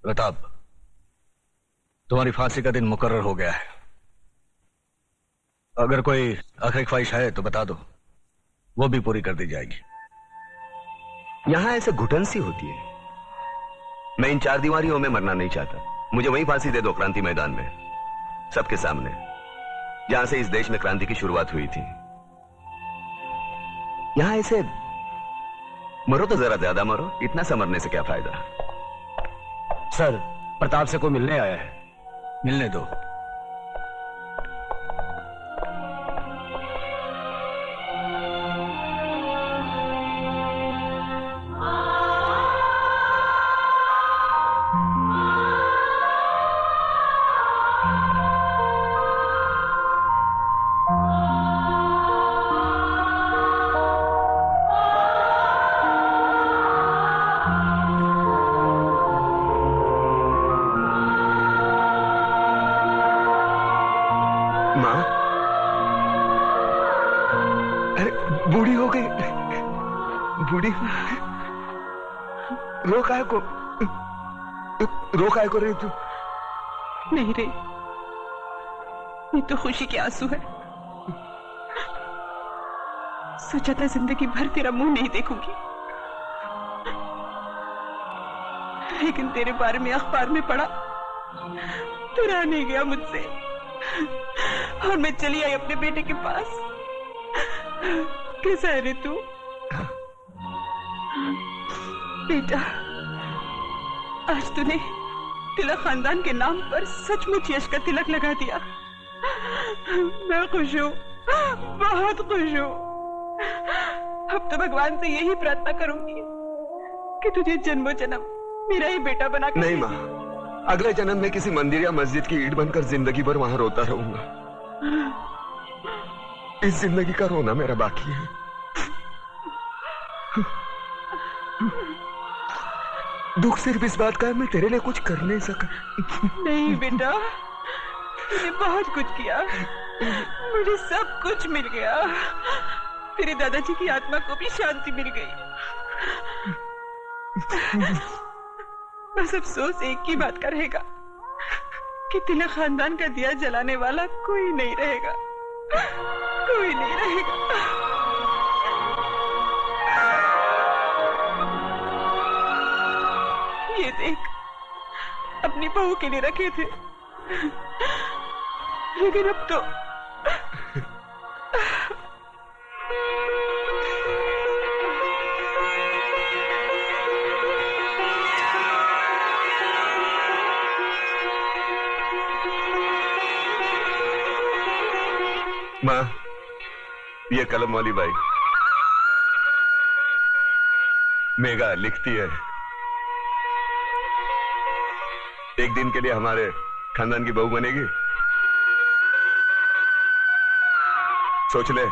प्रताप, तुम्हारी फांसी का दिन मुकर्रर हो गया है। अगर कोई आखिरी ख्वाहिश है तो बता दो, वो भी पूरी कर दी जाएगी। यहां ऐसे घुटन सी होती है। मैं इन चार दीवारियों में मरना नहीं चाहता। मुझे वहीं फांसी दे दो, क्रांति मैदान में, सबके सामने, जहां से इस देश में क्रांति की शुरुआत हुई थी। यहां ऐसे मरो तो जरा ज्यादा मरो, इतना सा मरने से क्या फायदा। सर, प्रताप से कोई मिलने आया है। मिलने दो। मां, अरे बूढ़ी हो गई, बूढ़ी रो काय को, रो काय को रही तू? नहीं रे, ये तो खुशी के आंसू है। सोचा था जिंदगी भर तेरा मुंह नहीं देखूंगी, लेकिन तेरे बारे में अखबार में पढ़ा तो रहा नहीं गया मुझसे, और मैं चली आई अपने बेटे के पास। कैसा है रे तू? बेटा, आज तूने तिलक खानदान के नाम पर सचमुच यश का तिलक लगा दिया। मैं खुश हूँ, बहुत खुश हूँ। अब तो भगवान से यही प्रार्थना करूंगी कि तुझे जन्मों जन्म मेरा ही बेटा बना कर। नहीं माँ, अगले जन्म में किसी मंदिर या मस्जिद की ईंट बनकर जिंदगी भर वहां रोता रहूंगा। इस जिंदगी का रोना मेरा बाकी है। दुख सिर्फ इस बात का है, मैं तेरे लिए कुछ कर नहीं सका। नहीं बेटा, तूने बहुत कुछ किया, मुझे सब कुछ मिल गया। तेरे दादाजी की आत्मा को भी शांति मिल गई। बस अफसोस एक ही बात का रहेगा कि तिलक खानदान का दिया जलाने वाला कोई नहीं रहेगा, कोई नहीं रहेगा। ये देख, अपनी बहू के लिए रखे थे, लेकिन अब तो माँ, ये कलम वाली बाई मेघा लिखती है, एक दिन के लिए हमारे खानदान की बहू बनेगी। सोच ले।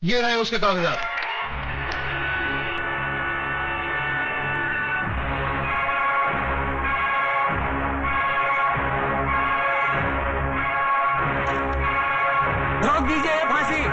ये रहे उसके कागजात। रोक दीजिए ये फांसी।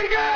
Can't